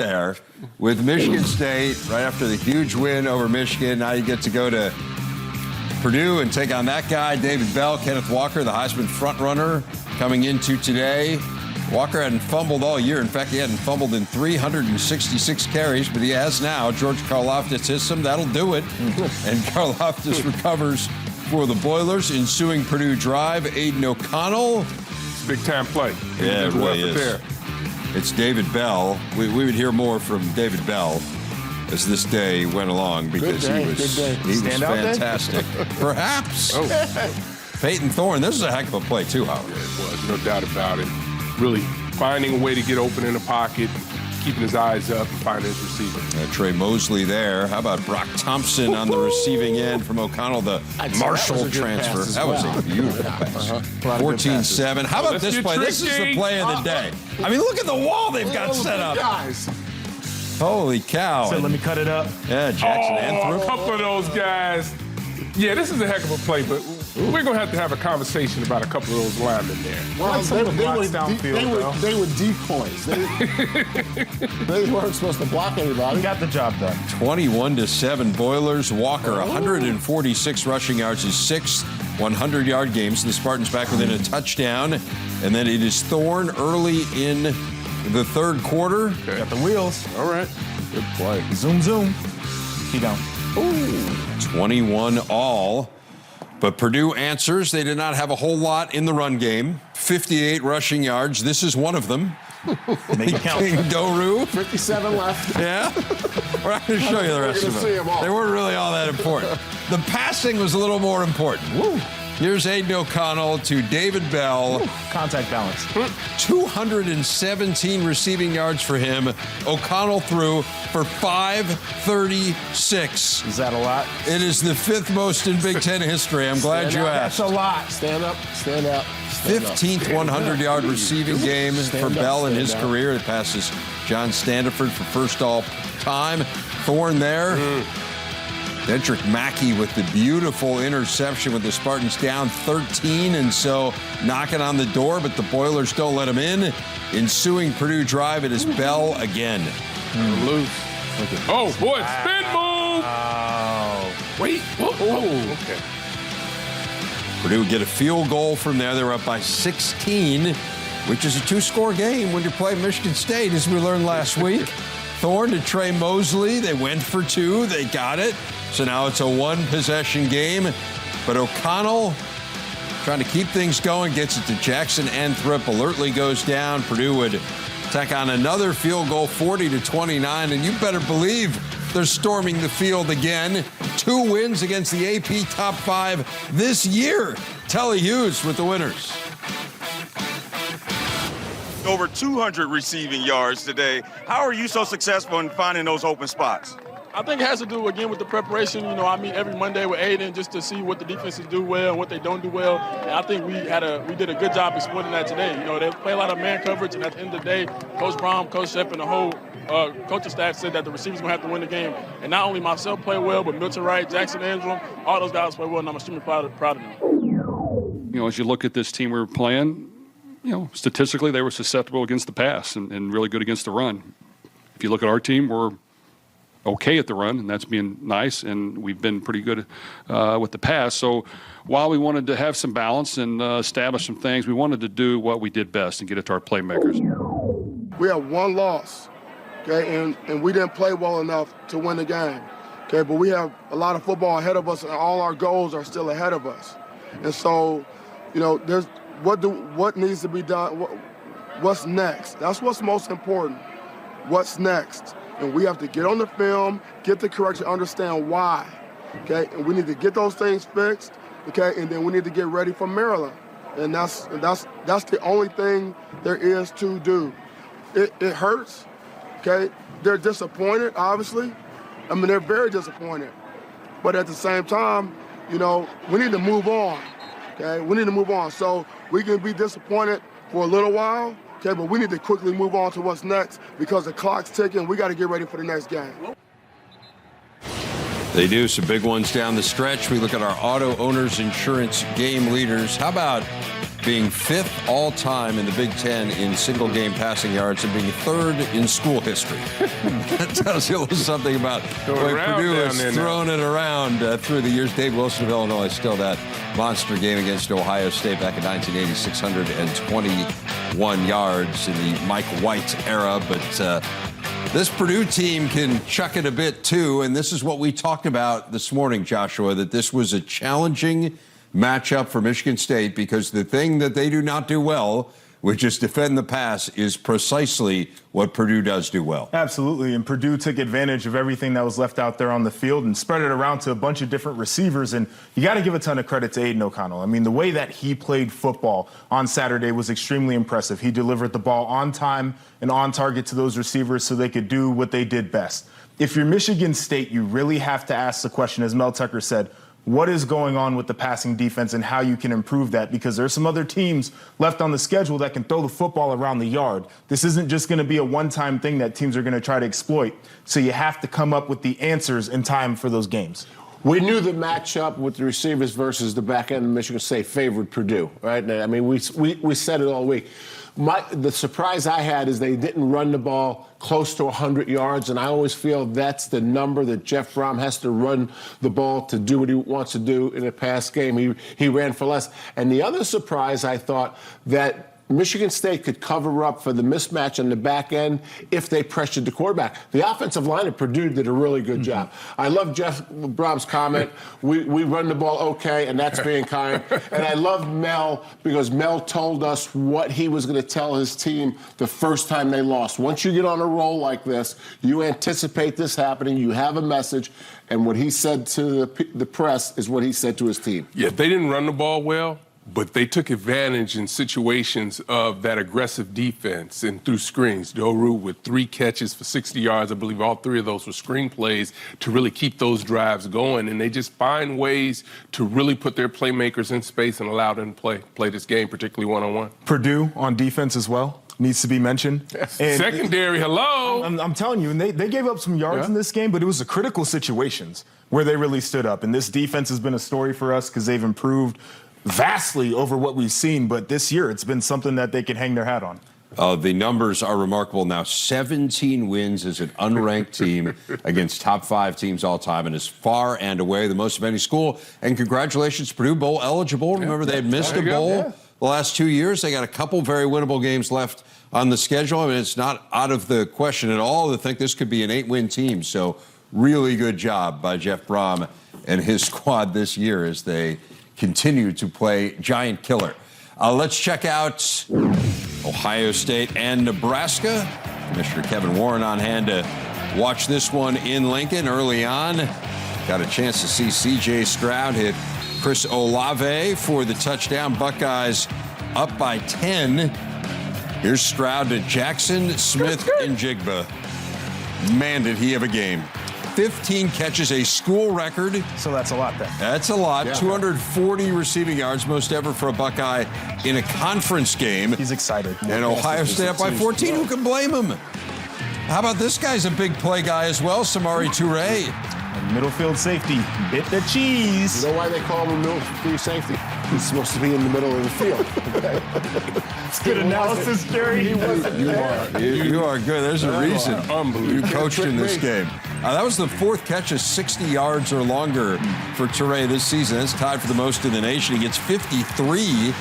there with Michigan State right after the huge win over Michigan. Now you get to go to Purdue and take on that guy, David Bell. Kenneth Walker, the Heisman frontrunner, coming into today. Walker hadn't fumbled all year. In fact, he hadn't fumbled in 366 carries, but he has now. George Karlaftis hits him. That'll do it. And Karlaftis recovers for the Boilers. Ensuing Purdue drive, Aiden O'Connell. It's a big-time play. Yeah, it really is. There. It's David Bell. We would hear more from David Bell as this day went along because he was fantastic. Perhaps. Peyton Thorne, this is a heck of a play too, Howard. Yeah, it was, no doubt about it. Really finding a way to get open in the pocket, keeping his eyes up, and finding his receiver. Trey Mosley there. How about Brock Thompson on the receiving end from O'Connell, the Marshall transfer? That was a beautiful pass. 14-7. How about this play? This is the play of the day. I mean, look at the wall they've got set up. Holy cow. So let me cut it up. Yeah, Jackson Anthrop. A couple of those guys. Yeah, this is a heck of a play, but we're going to have a conversation about a couple of those linemen there. Well, they were decoys. They weren't supposed to block anybody. He got the job done. 21-7 Boilers. Walker, 146 rushing yards, his sixth 100-yard game. So the Spartans back within a touchdown. And then it is Thorne early in the third quarter. Okay. Got the wheels. All right. Good play. Zoom, zoom. Keep down. 21-all. But Purdue answers. They did not have a whole lot in the run game. 58 rushing yards. This is one of them. Make it count. King Doru. 57 left. Yeah? We're not going to show you the rest of them. They weren't really all that important. The passing was a little more important. Woo. Here's Aiden O'Connell to David Bell. Contact balance. 217 receiving yards for him. O'Connell threw for 536. Is that a lot? It is the fifth most in Big Ten history. I'm glad you asked. That's a lot. Stand up, stand up. 15th 100-yard receiving game for Bell in his career. It passes John Standiford for first all-time. Thorne there. Dedrick Mackey with the beautiful interception with the Spartans down 13, and so knocking on the door, but the Boilers don't let him in. Ensuing Purdue drive, it is Bell again. Loose. Oh, boy, spin move! Wait. Oh, okay. Purdue would get a field goal from there. They're up by 16, which is a two-score game when you play Michigan State, as we learned last week. Thorne to Trey Mosley. They went for two. They got it. So now it's a one-possession game. But O'Connell trying to keep things going, gets it to Jackson Anthrop. Alertly goes down. Purdue would tack on another field goal, 40-29. And you better believe they're storming the field again. 2 wins against the AP Top 5 this year. Telly Hughes with the winners. Over 200 receiving yards today. How are you so successful in finding those open spots? I think it has to do, again, with the preparation. You know, I meet every Monday with Aiden just to see what the defenses do well and what they don't do well. And I think we did a good job exploiting that today. You know, they play a lot of man coverage, and at the end of the day, Coach Brown, Coach Shep, and the whole coaching staff said that the receivers going to have to win the game. And not only myself play well, but Milton Wright, Jackson Anthrop, all those guys play well, and I'm extremely proud of them. You know, as you look at this team we were playing, you know, statistically they were susceptible against the pass and really good against the run. If you look at our team, we're okay at the run, and that's being nice, and we've been pretty good with the pass. So while we wanted to have some balance and establish some things, we wanted to do what we did best and get it to our playmakers. We have one loss, okay, and we didn't play well enough to win the game, okay, but we have a lot of football ahead of us, and all our goals are still ahead of us. And so, you know, there's what needs to be done, what's next? That's what's most important. What's next? And we have to get on the film, get the correction, understand why, okay? And we need to get those things fixed, okay? And then we need to get ready for Maryland. And that's the only thing there is to do. It hurts, okay? They're disappointed, obviously. I mean, they're very disappointed. But at the same time, you know, we need to move on, okay? We need to move on. So we can be disappointed for a little while, okay, but we need to quickly move on to what's next because the clock's ticking. We got to get ready for the next game. They do some big ones down the stretch. We look at our auto owners insurance game leaders. How about being 5th all-time in the Big Ten in single-game passing yards and being 3rd in school history. That tells you a little something about the way Purdue has thrown it around through the years. Dave Wilson of Illinois still that monster game against Ohio State back in 1980, 621 yards in the Mike White era. But this Purdue team can chuck it a bit, too. And this is what we talked about this morning, Joshua, that this was a challenging matchup for Michigan State because the thing that they do not do well, which is defend the pass, is precisely what Purdue does do well. Absolutely, and Purdue took advantage of everything that was left out there on the field and spread it around to a bunch of different receivers, and you got to give a ton of credit to Aiden O'Connell. I mean, the way that he played football on Saturday was extremely impressive. He delivered the ball on time and on target to those receivers so they could do what they did best. If you're Michigan State, you really have to ask the question, as Mel Tucker said, what is going on with the passing defense and how you can improve that, because there's some other teams left on the schedule that can throw the football around the yard. This isn't just going to be a one-time thing that teams are going to try to exploit. So you have to come up with the answers in time for those games. We knew the matchup with the receivers versus the back end of Michigan State favored Purdue, right? I mean, we said it all week. The surprise I had is they didn't run the ball close to 100 yards, and I always feel that's the number that Jeff Brom has to run the ball to do what he wants to do in a pass game. He ran for less. And the other surprise, I thought, that Michigan State could cover up for the mismatch on the back end if they pressured the quarterback. The offensive line of Purdue did a really good job. I love Jeff Brom's comment, we run the ball okay, and that's being kind. And I love Mel because Mel told us what he was going to tell his team the first time they lost. Once you get on a roll like this, you anticipate this happening, you have a message, and what he said to the press is what he said to his team. Yeah, they didn't run the ball well, but they took advantage in situations of that aggressive defense and through screens. Doru with 3 catches for 60 yards. I believe all 3 of those were screen plays to really keep those drives going. And they just find ways to really put their playmakers in space and allow them to play this game, particularly one-on-one. Purdue on defense as well needs to be mentioned. And secondary, hello. I'm telling you, and they gave up some yards in this game, but it was the critical situations where they really stood up. And this defense has been a story for us because they've improved vastly over what we've seen, but this year it's been something that they can hang their hat on. The numbers are remarkable now. 17 wins as an unranked team against top 5 teams all time, and is far and away the most of any school. And congratulations, Purdue bowl eligible. Remember, they had missed a bowl the last 2 years. They got a couple very winnable games left on the schedule. I mean, it's not out of the question at all to think this could be an 8-win team. So really good job by Jeff Brom and his squad this year as they continue to play giant killer. Let's check out Ohio State and Nebraska. Commissioner Kevin Warren on hand to watch this one in Lincoln early on. Got a chance to see C.J. Stroud hit Chris Olave for the touchdown. Buckeyes up by 10. Here's Stroud to Jackson, Smith, and Jigba. Man, did he have a game. 15 catches, a school record. So that's a lot then. That's a lot. Yeah. 240 receiving yards, most ever for a Buckeye in a conference game. He's excited. And Ohio State up by 14. Who can blame him? How about this guy's a big play guy as well, Samori Toure. Middle field safety, bit the cheese. You know why they call him a middle field safety? He's supposed to be in the middle of the field. It's good analysis, Jerry. You are good. There's a reason you coached in this game. That was the 4th catch of 60 yards or longer for Toure this season. That's tied for the most in the nation. He gets 53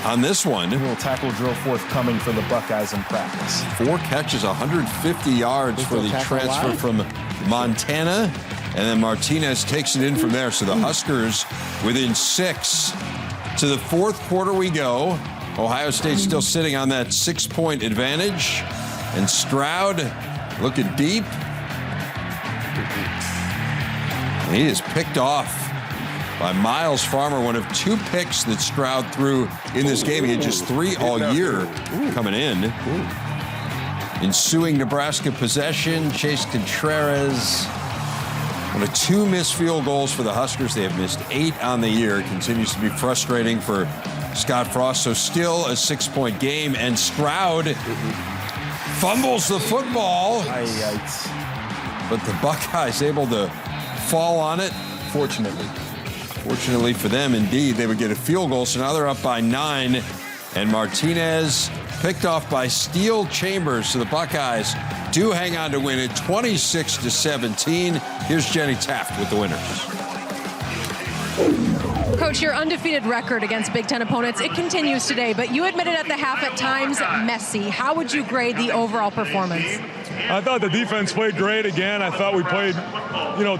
on this one. A little tackle drill forthcoming for the Buckeyes in practice. 4 catches, 150 yards for the transfer from Montana. And then Martinez takes it in from there. So the Huskers within 6. To the 4th quarter we go. Ohio State still sitting on that 6-point advantage. And Stroud looking deep. And he is picked off by Miles Farmer, one of 2 picks that Stroud threw in this game. He had just 3 all year coming in. Ensuing Nebraska possession, Chase Contreras. One of 2 missed field goals for the Huskers. They have missed 8 on the year. It continues to be frustrating for Scott Frost. So still a 6-point game. And Stroud fumbles the football. But the Buckeyes able to fall on it. Fortunately. Fortunately for them, indeed, they would get a field goal, so now they're up by 9. And Martinez picked off by Steele Chambers, so the Buckeyes do hang on to win it 26-17. Here's Jenny Taft with the winners. Coach, your undefeated record against Big Ten opponents, it continues today, but you admitted at the half at times messy. How would you grade the overall performance? I thought the defense played great again. I thought we played,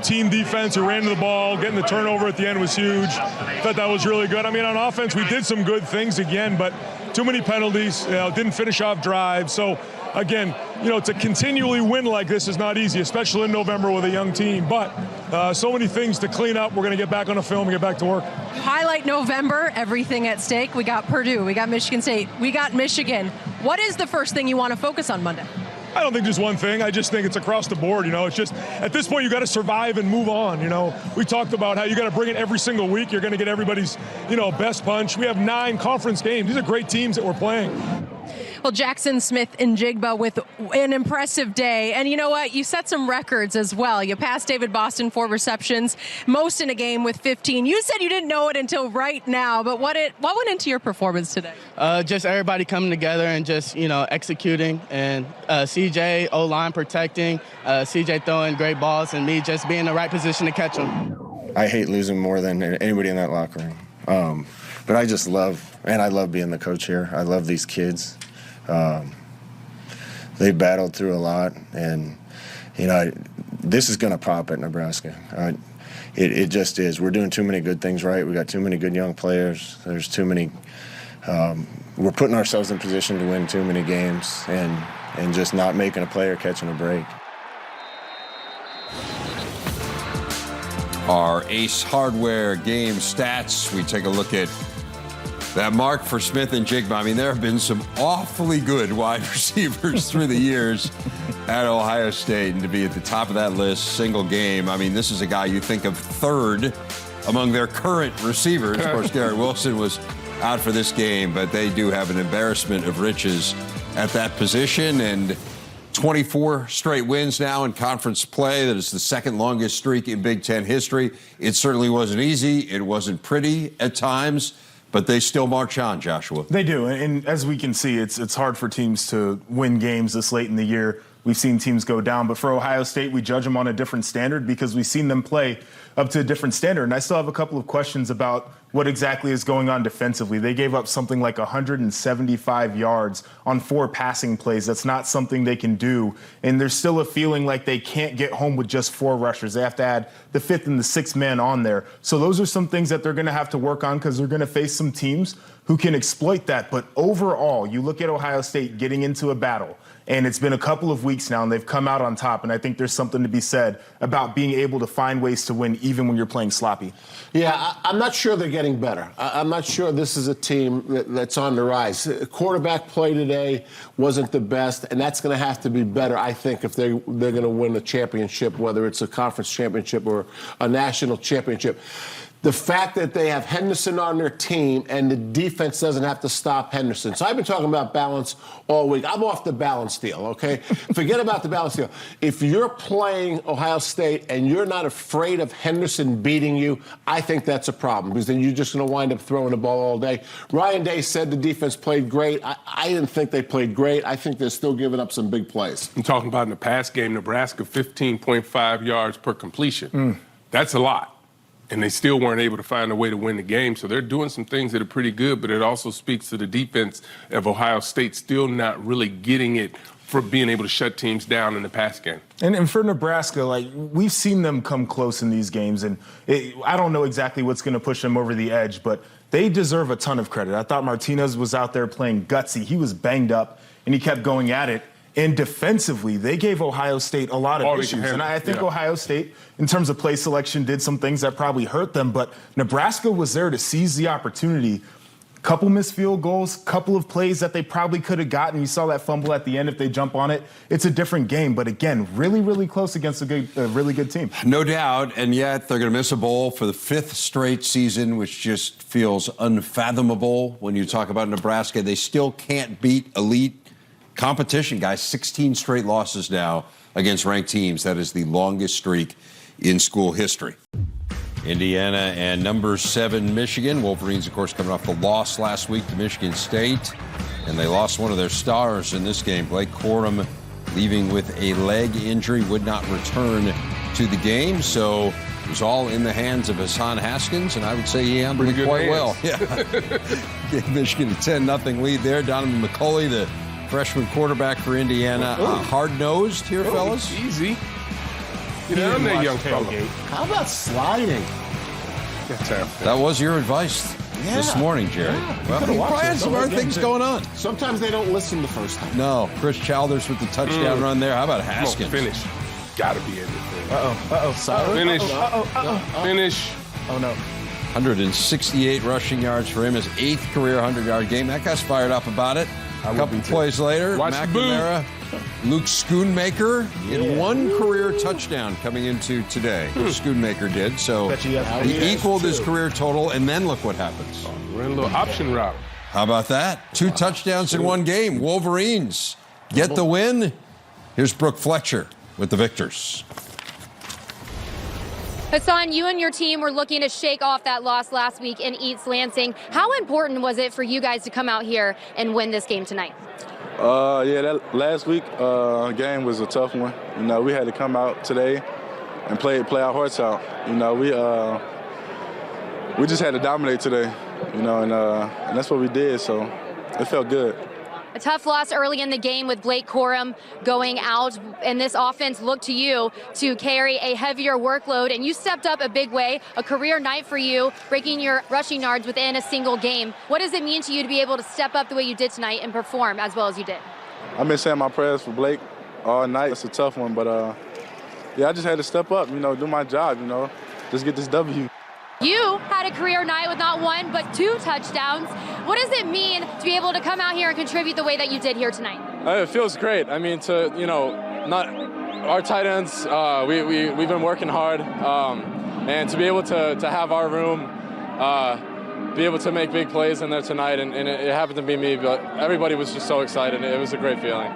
team defense. We ran to the ball. Getting the turnover at the end was huge. Thought that was really good. I mean, on offense, we did some good things again, but too many penalties. Didn't finish off drives. So, again, to continually win like this is not easy, especially in November with a young team. But so many things to clean up. We're going to get back on the film and get back to work. Highlight November, everything at stake. We got Purdue. We got Michigan State. We got Michigan. What is the first thing you want to focus on Monday? I don't think there's one thing. I just think it's across the board. It's just at this point you got to survive and move on. We talked about how you got to bring it every single week. You're going to get everybody's, best punch. We have 9 conference games. These are great teams that we're playing. Well, Jackson Smith and Jigba with an impressive day. And you know what? You set some records as well. You passed David Boston 4 receptions, most in a game with 15. You said you didn't know it until right now, but what went into your performance today? Just everybody coming together and just, executing. And CJ, O-line protecting, CJ throwing great balls, and me just being in the right position to catch them. I hate losing more than anybody in that locker room. But I just love being the coach here. I love these kids. They battled through a lot, and this is going to pop at Nebraska. It just is. We're doing too many good things right. We got too many good young players. There's too many. We're putting ourselves in position to win too many games, and just not making a play or catching a break. Our Ace Hardware game stats. We take a look at that mark for Smith and Jigba. I mean, there have been some awfully good wide receivers through the years at Ohio State, and to be at the top of that list, single game. I mean, this is a guy you think of third among their current receivers. Of course, Garrett Wilson was out for this game, but they do have an embarrassment of riches at that position, and 24 straight wins now in conference play. That is the second longest streak in Big Ten history. It certainly wasn't easy. It wasn't pretty at times. But they still march on, Joshua. They do, and as we can see, it's hard for teams to win games this late in the year. We've seen teams go down, but for Ohio State, we judge them on a different standard because we've seen them play up to a different standard. And I still have a couple of questions about what exactly is going on defensively. They gave up something like 175 yards on 4 passing plays. That's not something they can do. And there's still a feeling like they can't get home with just 4 rushers. They have to add the 5th and the 6th man on there. So those are some things that they're going to have to work on because they're going to face some teams who can exploit that. But overall, you look at Ohio State getting into a battle, and it's been a couple of weeks now, and they've come out on top. And I think there's something to be said about being able to find ways to win even when you're playing sloppy. Yeah, I'm not sure they're getting better. I'm not sure this is a team that's on the rise. Quarterback play today wasn't the best, and that's going to have to be better, I think, if they're going to win a championship, whether it's a conference championship or a national championship. The fact that they have Henderson on their team and the defense doesn't have to stop Henderson. So I've been talking about balance all week. I'm off the balance deal, okay? Forget about the balance deal. If you're playing Ohio State and you're not afraid of Henderson beating you, I think that's a problem because then you're just going to wind up throwing the ball all day. Ryan Day said the defense played great. I didn't think they played great. I think they're still giving up some big plays. I'm talking about in the past game, Nebraska, 15.5 yards per completion. That's a lot. And they still weren't able to find a way to win the game. So they're doing some things that are pretty good, but it also speaks to the defense of Ohio State still not really getting it for being able to shut teams down in the pass game. And for Nebraska, we've seen them come close in these games, and I don't know exactly what's going to push them over the edge, but they deserve a ton of credit. I thought Martinez was out there playing gutsy. He was banged up, and he kept going at it. And defensively, they gave Ohio State a lot of issues. And I think Ohio State, in terms of play selection, did some things that probably hurt them. But Nebraska was there to seize the opportunity. Couple missed field goals, couple of plays that they probably could have gotten. You saw that fumble at the end. If they jump on it, it's a different game. But again, really, really close against a really good team. No doubt. And yet they're going to miss a bowl for the 5th straight season, which just feels unfathomable when you talk about Nebraska. They still can't beat elite competition, guys. 16 straight losses now against ranked teams. That is the longest streak in school history. Indiana and number 7 Michigan. Wolverines, of course, coming off the loss last week to Michigan State. And they lost one of their stars in this game. Blake Corum leaving with a leg injury, would not return to the game. So it was all in the hands of Hassan Haskins, and I would say he handled it quite well. Yeah. Gave Michigan a 10-0 lead there. Donovan McCulley, the freshman quarterback for Indiana. Hard-nosed here, fellas. Easy. Get down there, young fella. How about sliding? That was your advice this morning, Jerry. Yeah, well, he probably had some other things going on. Sometimes they don't listen the first time. No. Chris Childers with the touchdown run there. How about Haskins? Finish. Gotta be in there. Finish. Finish. Oh, no. 168 rushing yards for him, his 8th career 100-yard game. That guy's fired up about it. A couple plays later, McNamara, Luke Schoonmaker in 1 career touchdown coming into today. Schoonmaker did. So he equaled his career total, and then look what happens. Ran a little option route. How about that? 2 touchdowns in 1 game. Wolverines get the win. Here's Brooke Fletcher with the victors. Hassan, you and your team were looking to shake off that loss last week in East Lansing. How important was it for you guys to come out here and win this game tonight? That last week game was a tough one. You know, we had to come out today and play our hearts out. You know, we just had to dominate today. You know, and that's what we did. So it felt good. A tough loss early in the game with Blake Corum going out, and this offense looked to you to carry a heavier workload, and you stepped up a big way, a career night for you, breaking your rushing yards within a single game. What does it mean to you to be able to step up the way you did tonight and perform as well as you did? I've been saying my prayers for Blake all night. It's a tough one, but I just had to step up, you know, do my job, you know, just get this W. You had a career night with not 1 but 2 touchdowns. What does it mean to be able to come out here and contribute the way that you did here tonight? It feels great. I mean, not our tight ends. We've been working hard, and to be able to have our room, be able to make big plays in there tonight, and it happened to be me, but everybody was just so excited. It was a great feeling.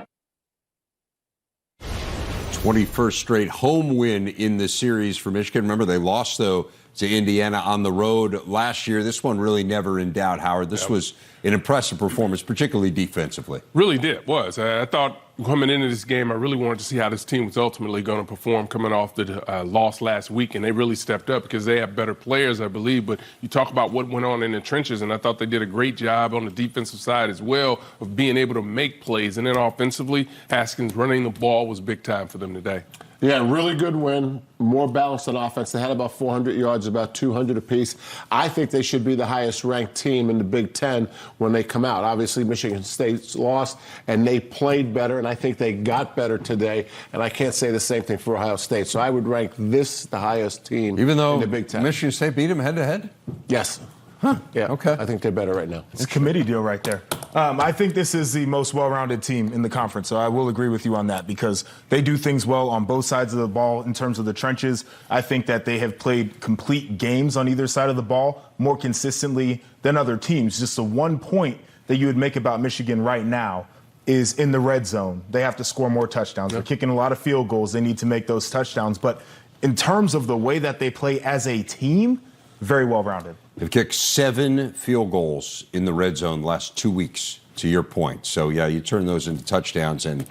21st straight home win in the series for Michigan. Remember, they lost, though, to Indiana on the road last year. This one really never in doubt, Howard. This was an impressive performance, particularly defensively. Really did, was. I thought coming into this game, I really wanted to see how this team was ultimately going to perform coming off the loss last week, and they really stepped up because they have better players, I believe. But you talk about what went on in the trenches, and I thought they did a great job on the defensive side as well of being able to make plays. And then offensively, Haskins running the ball was big time for them today. Yeah, really good win. More balanced on offense. They had about 400 yards, about 200 apiece. I think they should be the highest-ranked team in the Big Ten when they come out. Obviously, Michigan State's lost, and they played better, and I think they got better today. And I can't say the same thing for Ohio State. So I would rank this the highest team in the Big Ten. Michigan State beat them head-to-head? Yes. Huh. Yeah. Okay. I think they're better right now. It's a committee deal right there. I think this is the most well-rounded team in the conference, so I will agree with you on that because they do things well on both sides of the ball in terms of the trenches. I think that they have played complete games on either side of the ball more consistently than other teams. Just the one point that you would make about Michigan right now is in the red zone. They have to score more touchdowns. They're kicking a lot of field goals. They need to make those touchdowns. But in terms of the way that they play as a team, very well-rounded. They've kicked 7 field goals in the red zone the last 2 weeks, to your point. So, yeah, you turn those into touchdowns, and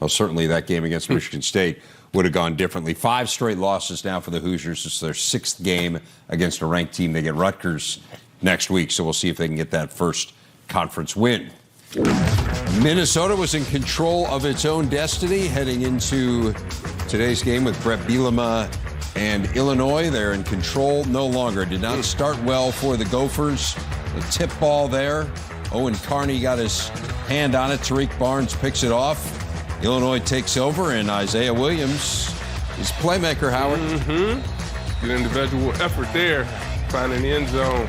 certainly that game against Michigan State would have gone differently. 5 straight losses now for the Hoosiers. It's their 6th game against a ranked team. They get Rutgers next week, so we'll see if they can get that first conference win. Minnesota was in control of its own destiny heading into today's game with Brett Bielema and Illinois. They're in control no longer. Did not start well for the Gophers. The tip ball there. Owen Carney got his hand on it. Tariq Barnes picks it off. Illinois takes over, and Isaiah Williams is playmaker, Howard. Good individual effort there, finding the end zone.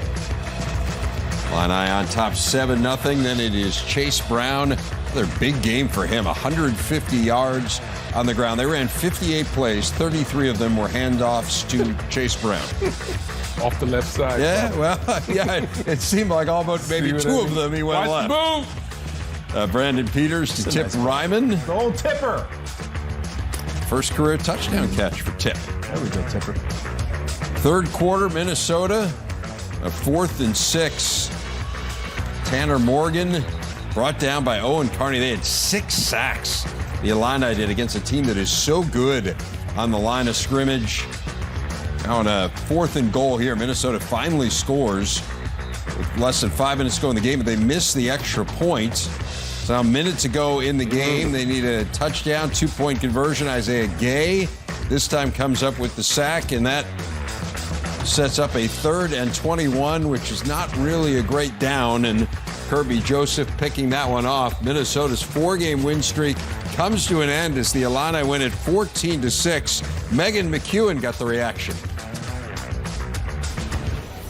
Illini on top 7-0. Then it is Chase Brown. Another big game for him. 150 yards on the ground. They ran 58 plays. 33 of them were handoffs to Chase Brown. Off the left side. Yeah, well, yeah, it seemed like almost maybe 2 of them he went left. Watch the move. Brandon Peters to Tip Ryman. The old Tipper. First career touchdown catch for Tip. There we go, Tipper. Third quarter, Minnesota, a 4th and 6. Tanner Morgan brought down by Owen Carney. They had 6 sacks. The Illini did against a team that is so good on the line of scrimmage. Now on a 4th and goal here, Minnesota finally scores with less than 5 minutes to go in the game, but they missed the extra point. So now a minute to go in the game. They need a touchdown, 2-point conversion. Isaiah Gay this time comes up with the sack, and that sets up a 3rd and 21, which is not really a great down, and Kirby Joseph picking that one off. Minnesota's 4-game win streak comes to an end as the Illini win at 14-6. Megan McEwen got the reaction.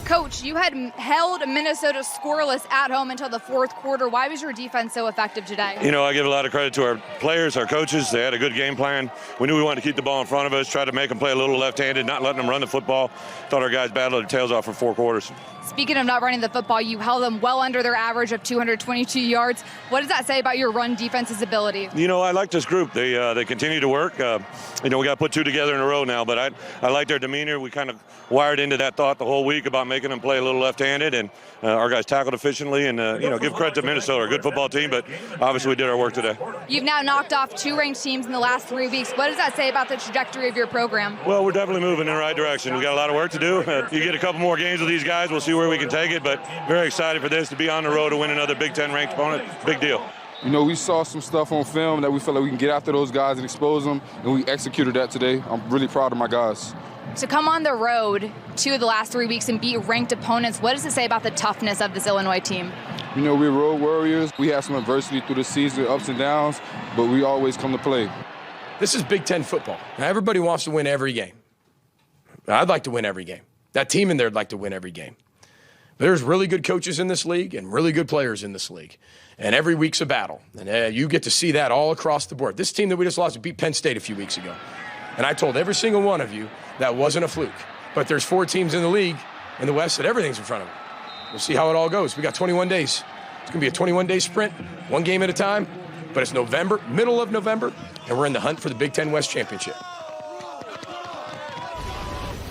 Coach, you had held Minnesota scoreless at home until the 4th quarter. Why was your defense so effective today? You know, I give a lot of credit to our players, our coaches. They had a good game plan. We knew we wanted to keep the ball in front of us, try to make them play a little left-handed, not letting them run the football. Thought our guys battled their tails off for 4 quarters. Speaking of not running the football, you held them well under their average of 222 yards. What does that say about your run defense's ability? You know, I like this group. They continue to work. You know, we got to put 2 together in a row now, but I like their demeanor. We kind of wired into that thought the whole week about making them play a little left-handed, and our guys tackled efficiently, and, you know, give credit to Minnesota. A good football team, but obviously we did our work today. You've now knocked off 2 ranked teams in the last 3 weeks. What does that say about the trajectory of your program? Well, we're definitely moving in the right direction. We got a lot of work to do. You get a couple more games with these guys, we'll see where we can take it, but very excited for this, to be on the road to win another Big Ten ranked opponent. Big deal. You know, we saw some stuff on film that we felt like we can get after those guys and expose them, and we executed that today. I'm really proud of my guys. To come on the road 2 of the last 3 weeks and beat ranked opponents, what does it say about the toughness of this Illinois team? You know, we're road warriors. We had some adversity through the season, ups and downs, but we always come to play. This is Big Ten football. Now, everybody wants to win every game. I'd like to win every game. That team in there would like to win every game. But there's really good coaches in this league and really good players in this league. And every week's a battle. And you get to see that all across the board. This team that we just lost beat Penn State a few weeks ago. And I told every single one of you that wasn't a fluke. But there's 4 teams in the league in the West that everything's in front of them. We'll see how it all goes. We got 21 days. It's going to be a 21-day sprint, 1 game at a time. But it's November, middle of November, and we're in the hunt for the Big Ten West Championship.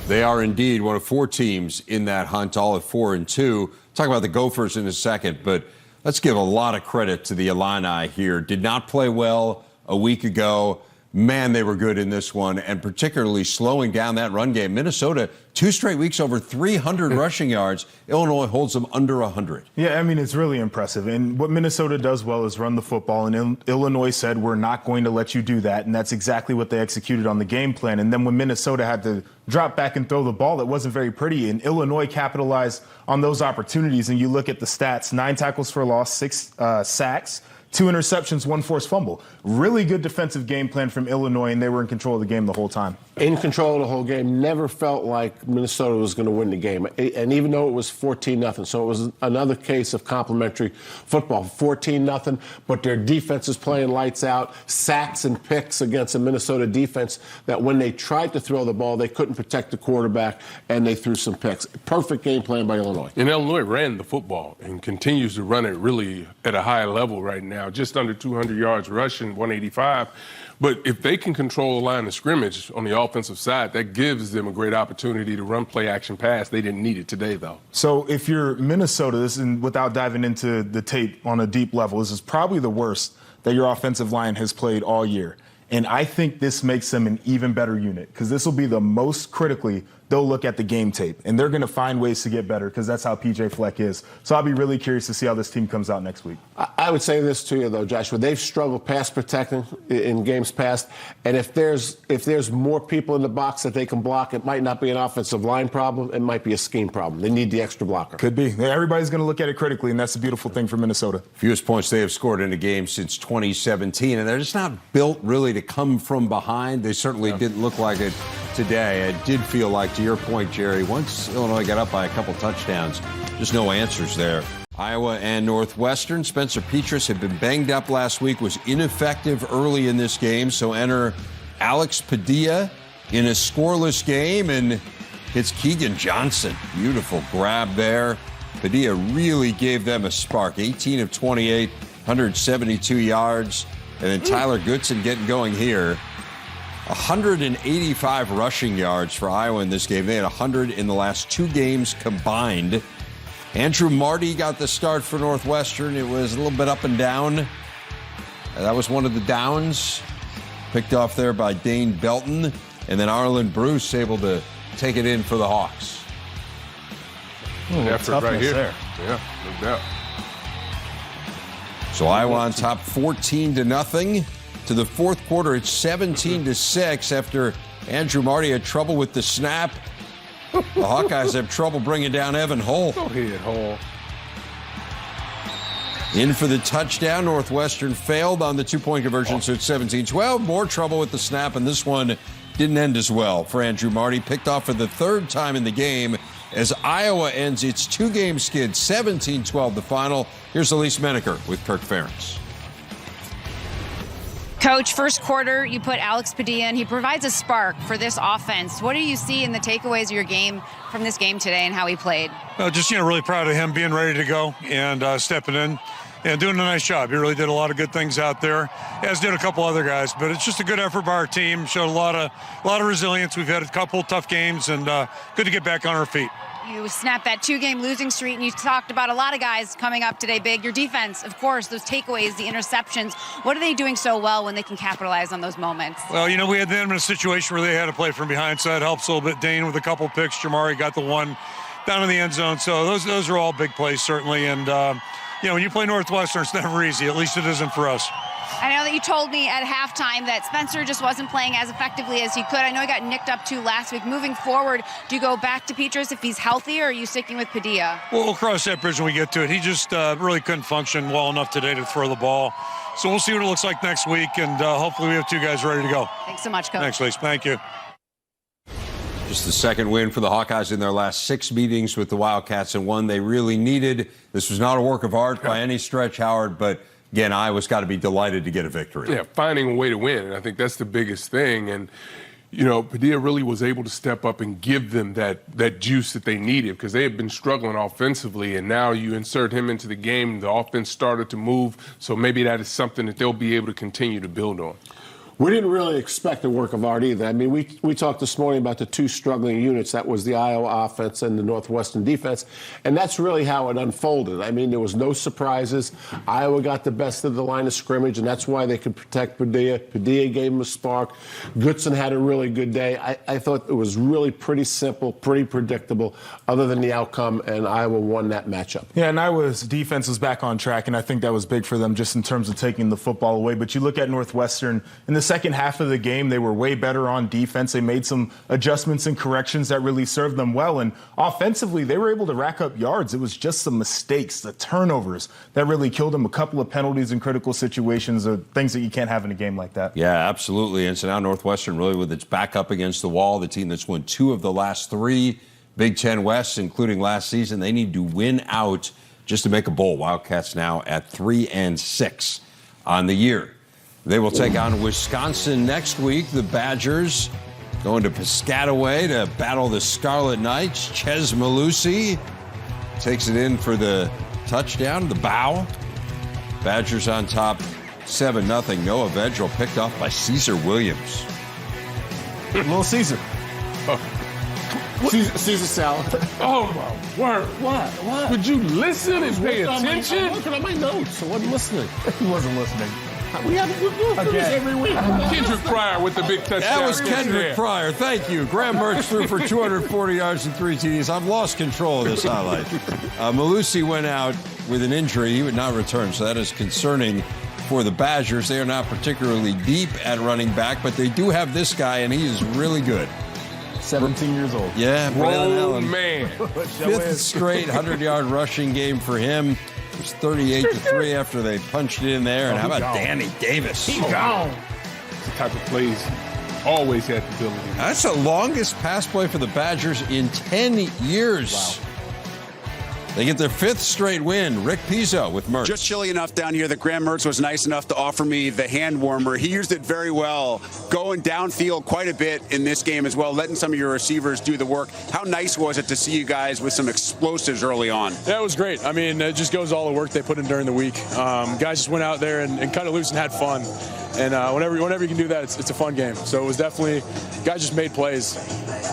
They are indeed one of 4 teams in that hunt, all at 4 and 2. Talk about the Gophers in a second, but let's give a lot of credit to the Illini here. Did not play well a week ago. Man, they were good in this one, and particularly slowing down that run game. Minnesota, 2 straight weeks over 300 rushing yards. Illinois holds them under 100. Yeah, I mean, it's really impressive. And what Minnesota does well is run the football. And Illinois said, we're not going to let you do that. And that's exactly what they executed on the game plan. And then when Minnesota had to drop back and throw the ball, that wasn't very pretty. And Illinois capitalized on those opportunities. And you look at the stats, 9 tackles for loss, 6 sacks, 2 interceptions, 1 forced fumble. Really good defensive game plan from Illinois, and they were in control of the game the whole time. In control of the whole game. Never felt like Minnesota was going to win the game. And even though it was 14-0, so it was another case of complimentary football. 14-0, but their defense is playing lights out. Sacks and picks against a Minnesota defense that when they tried to throw the ball, they couldn't protect the quarterback, and they threw some picks. Perfect game plan by Illinois. And Illinois ran the football and continues to run it really at a high level right now. Just under 200 yards rushing, 185. But if they can control the line of scrimmage on the offensive side, that gives them a great opportunity to run play action pass. They didn't need it today, though. So if you're Minnesota, this is, without diving into the tape on a deep level, this is probably the worst that your offensive line has played all year. And I think this makes them an even better unit because this will be the most critically they'll look at the game tape. And they're going to find ways to get better because that's how P.J. Fleck is. So I'll be really curious to see how this team comes out next week. I would say this to you, though, Joshua. They've struggled pass protecting in games past. And if there's more people in the box that they can block, it might not be an offensive line problem. It might be a scheme problem. They need the extra blocker. Could be. Everybody's going to look at it critically, and that's the beautiful thing for Minnesota. Fewest points they have scored in a game since 2017, and they're just not built really to come from behind. They certainly didn't look like it today. It did feel like, to your point, Jerry, once Illinois got up by a couple touchdowns, just no answers there. Iowa and Northwestern. Spencer Petras had been banged up last week, was ineffective early in this game, so enter Alex Padilla in a scoreless game, and it's Keegan Johnson. Beautiful grab there. Padilla really gave them a spark. 18 of 28, 172 yards, and then Tyler Goodson getting going here. 185 rushing yards for Iowa in this game. They had 100 in the last 2 games combined. Andrew Marty got the start for Northwestern. It was a little bit up and down. That was one of the downs. Picked off there by Dane Belton. And then Arlen Bruce able to take it in for the Hawks. Effort right here. There. Yeah, no doubt. So Iowa on top 14-0. To the fourth quarter, it's 17-6 after Andrew Marty had trouble with the snap. The Hawkeyes have trouble bringing down Evan Hull. Go ahead, Hull. In for the touchdown. Northwestern failed on the 2-point conversion, so it's 17-12. More trouble with the snap, and this one didn't end as well for Andrew Marty. Picked off for the 3rd time in the game as Iowa ends its 2-game skid, 17-12 the final. Here's Elise Menaker with Kirk Ferentz. Coach, first quarter, you put Alex Padilla in. He provides a spark for this offense. What do you see in the takeaways of your game from this game today and how he played? Well, just, really proud of him being ready to go and stepping in and doing a nice job. He really did a lot of good things out there, as did a couple other guys. But it's just a good effort by our team. Showed a lot of resilience. We've had a couple tough games, and good to get back on our feet. You snapped that 2-game losing streak, and you talked about a lot of guys coming up today big. Your defense, of course, those takeaways, the interceptions. What are they doing so well when they can capitalize on those moments? Well, we had them in a situation where they had to play from behind, so that helps a little bit. Dane with a couple picks. Jamari got the one down in the end zone. So those are all big plays, certainly. And, when you play Northwestern, it's never easy. At least it isn't for us. I know that you told me at halftime that Spencer just wasn't playing as effectively as he could. I know he got nicked up too last week. Moving forward, do you go back to Petras if he's healthy, or are you sticking with Padilla? Well, we'll cross that bridge when we get to it. He just really couldn't function well enough today to throw the ball. So we'll see what it looks like next week, and hopefully we have 2 guys ready to go. Thanks so much, Coach. Thanks, Lise. Thank you. Just the second win for the Hawkeyes in their last 6 meetings with the Wildcats, and one they really needed. This was not a work of art by any stretch, Howard, but again, Iowa's got to be delighted to get a victory. Yeah, finding a way to win, and I think that's the biggest thing. And, Padilla really was able to step up and give them that juice that they needed, because they had been struggling offensively, and now you insert him into the game, the offense started to move, so maybe that is something that they'll be able to continue to build on. We didn't really expect a work of art either. I mean, we talked this morning about the 2 struggling units. That was the Iowa offense and the Northwestern defense. And that's really how it unfolded. I mean, there was no surprises. Iowa got the best of the line of scrimmage, and that's why they could protect Padilla. Padilla gave him a spark. Goodson had a really good day. I thought it was really pretty simple, pretty predictable, other than the outcome, and Iowa won that matchup. Yeah, and Iowa's defense was back on track, and I think that was big for them just in terms of taking the football away. But you look at Northwestern, in the second half of the game, they were way better on defense. They made some adjustments and corrections that really served them well. And offensively, they were able to rack up yards. It was just some mistakes, the turnovers, that really killed them. A couple of penalties in critical situations are things that you can't have in a game like that. Yeah, absolutely. And so now Northwestern really with its back up against the wall, the team that's won 2 of the last 3 Big Ten West, including last season. They need to win out just to make a bowl. Wildcats now at 3-6 on the year. They will take on Wisconsin next week. The Badgers going to Piscataway to battle the Scarlet Knights. Ches Malusi takes it in for the touchdown, the bow. Badgers on top 7-0. Noah Vedral picked off by Caesar Williams. Little Caesar. Caesar salad. Oh, my word. What? Would you listen and pay attention? I'm looking at my notes. I wasn't listening. He wasn't listening. We do this every week. Kendrick Pryor with the big touchdown. That was Kendrick Pryor. Thank you. Graham Mertz threw for 240 yards and 3 TDs. I've lost control of this highlight. Malusi went out with an injury. He would not return, so that is concerning for the Badgers. They are not particularly deep at running back, but they do have this guy, and he is really good. 17 years old. Yeah, Braylon Allen. Man. 5th straight 100-yard rushing game for him. It was 38-3 after they punched it in there. And how about Danny Davis? He's gone. It's the type of plays always had the ability. That's the longest pass play for the Badgers in 10 years. Wow. They get their 5th straight win. Rick Pizzo with Mertz. Just chilly enough down here that Graham Mertz was nice enough to offer me the hand warmer. He used it very well, going downfield quite a bit in this game as well, letting some of your receivers do the work. How nice was it to see you guys with some explosives early on? Yeah, it was great. I mean, it just goes all the work they put in during the week. Guys just went out there and cut it loose and had fun. And whenever you can do that, it's a fun game. So it was definitely, guys just made plays.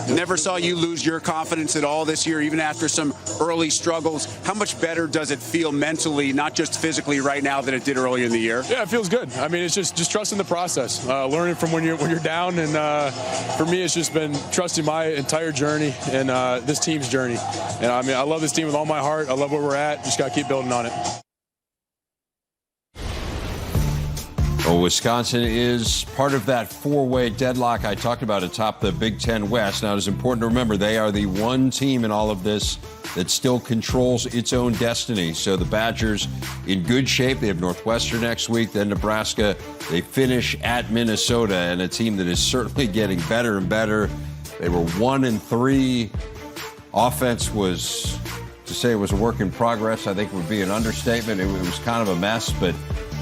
Never saw you lose your confidence at all this year, even after some early struggles. How much better does it feel mentally, not just physically right now, than it did earlier in the year? Yeah, it feels good. I mean, it's just trusting the process, learning from when you're down. And for me, it's just been trusting my entire journey and this team's journey. And I mean, I love this team with all my heart. I love where we're at. Just got to keep building on it. Well, Wisconsin is part of that 4-way deadlock I talked about atop the Big Ten West. Now, it is important to remember they are the one team in all of this that still controls its own destiny. So the Badgers in good shape. They have Northwestern next week, then Nebraska. They finish at Minnesota, and a team that is certainly getting better and better. They were 1-3. Offense was, to say it was a work in progress, I think would be an understatement. It was kind of a mess, but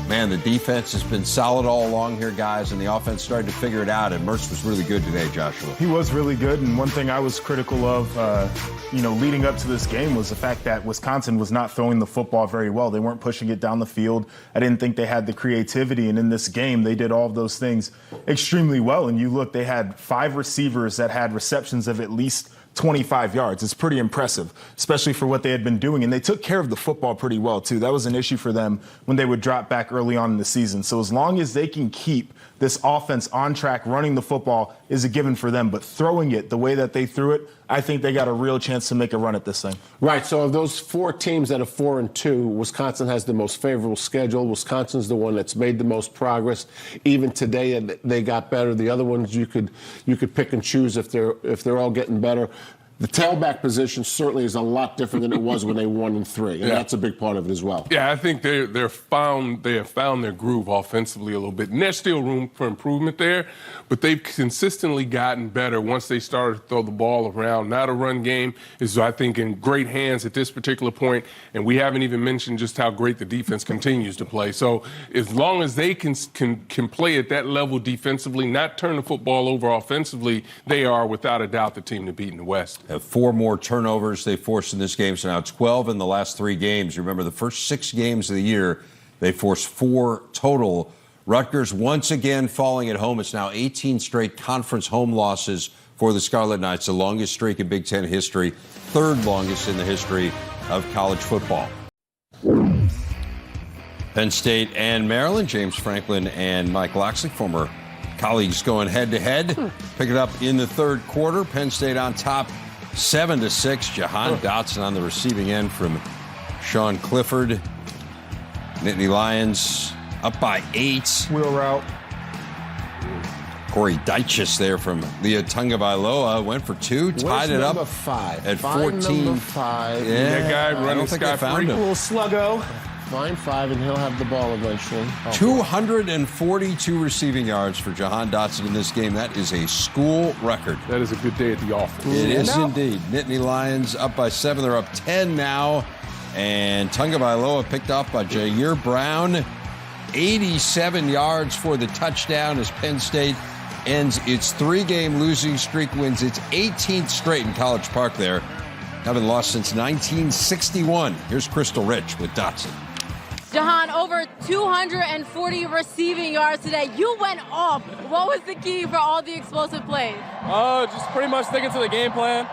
man, the defense has been solid all along here, guys, and the offense started to figure it out, and Mertz was really good today, Joshua. He was really good, and one thing I was critical of, leading up to this game was the fact that Wisconsin was not throwing the football very well. They weren't pushing it down the field. I didn't think they had the creativity, and in this game, they did all of those things extremely well. And you look, they had 5 receivers that had receptions of at least 25 yards. It's pretty impressive, especially for what they had been doing. And they took care of the football pretty well, too. That was an issue for them when they would drop back early on in the season. So as long as they can keep this offense on track, running the football is a given for them. But throwing it the way that they threw it, I think they got a real chance to make a run at this thing. Right. So of those 4 teams that are 4-2, Wisconsin has the most favorable schedule. Wisconsin's the one that's made the most progress. Even today, they got better. The other ones you could pick and choose if they're all getting better. The tailback position certainly is a lot different than it was when they won 1-3, and that's a big part of it as well. Yeah, I think they have found their groove offensively a little bit, and there's still room for improvement there, but they've consistently gotten better once they started to throw the ball around. Now the run game is, I think, in great hands at this particular point, and we haven't even mentioned just how great the defense continues to play. So as long as they can play at that level defensively, not turn the football over offensively, they are without a doubt the team to beat in the West. Have 4 more turnovers they forced in this game, so now 12 in the last 3 games. Remember, the first 6 games of the year, they forced 4 total. Rutgers once again falling at home. It's now 18 straight conference home losses for the Scarlet Knights, the longest streak in Big Ten history, 3rd longest in the history of college football. Penn State and Maryland, James Franklin and Mike Locksley, former colleagues, going head-to-head. Pick it up in the 3rd quarter. Penn State on top, 7-6. Jahan Dotson on the receiving end from Sean Clifford. Nittany Lions up by 8. Wheel route. Corey Dyches there from Leah Tungabailoa went for 2, tied it up number 5? at Find 14. Number 5. Yeah, that guy running scot-free. Little sluggo. Find 5, and he'll have the ball eventually. 242 receiving yards for Jahan Dotson in this game. That is a school record. That is a good day at the office. It is indeed. Nittany Lions up by 7. They're up 10 now. And Tungabailoa picked off by Jair Brown. 87 yards for the touchdown as Penn State ends its 3-game losing streak, wins its 18th straight in College Park there. Haven't lost since 1961. Here's Crystal Rich with Dotson. Jahan, over 240 receiving yards today. You went off. What was the key for all the explosive plays? Just pretty much sticking to the game plan.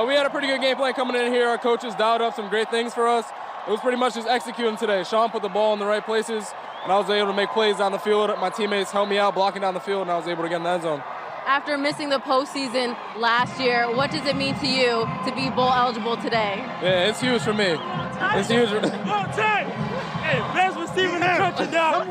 We had a pretty good game plan coming in here. Our coaches dialed up some great things for us. It was pretty much just executing today. Sean put the ball in the right places, and I was able to make plays down the field. My teammates helped me out blocking down the field, and I was able to get in the end zone. After missing the postseason last year, what does it mean to you to be bowl eligible today? Yeah, it's huge for me. It's huge for me. Hey, best receiver in the country, dog.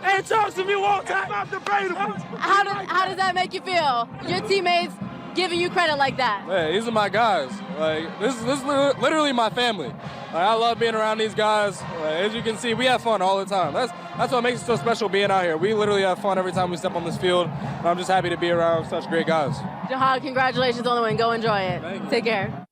Hey, talk to me one time. It's not debatable. How does that make you feel? Your teammates giving you credit like that? Hey, these are my guys. Like, this is literally my family. Like, I love being around these guys. As you can see, we have fun all the time. That's what makes it so special being out here. We literally have fun every time we step on this field. And I'm just happy to be around such great guys. Jahan, congratulations on the win. Go enjoy it. Take care.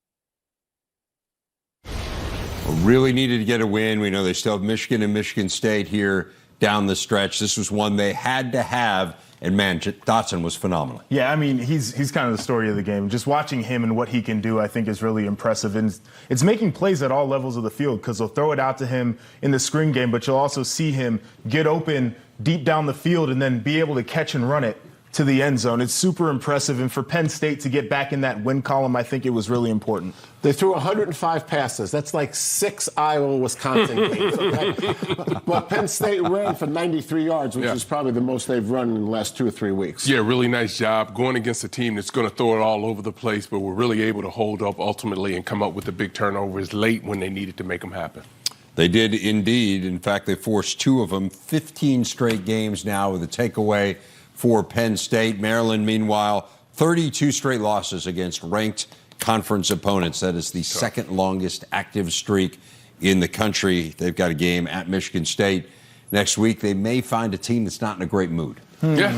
really needed to get a win. We know they still have Michigan and Michigan State here down the stretch. This was one they had to have. And, man, Dotson was phenomenal. Yeah, I mean, he's kind of the story of the game. Just watching him and what he can do, I think, is really impressive. And it's making plays at all levels of the field because they'll throw it out to him in the screen game, but you'll also see him get open deep down the field and then be able to catch and run it to the end zone. It's super impressive. And for Penn State to get back in that win column, I think it was really important. They threw 105 passes. That's like 6 Iowa, Wisconsin games. Okay? But Penn State ran for 93 yards, which is probably the most they've run in the last 2 or 3 weeks. Yeah, really nice job going against a team that's going to throw it all over the place, but we're really able to hold up ultimately and come up with the big turnovers late when they needed to make them happen. They did indeed. In fact, they forced 2 of them. 15 straight games now with a takeaway for Penn State. Maryland, meanwhile, 32 straight losses against ranked conference opponents. That is the second longest active streak in the country. They've got a game at Michigan State next week. They may find a team that's not in a great mood. Yeah.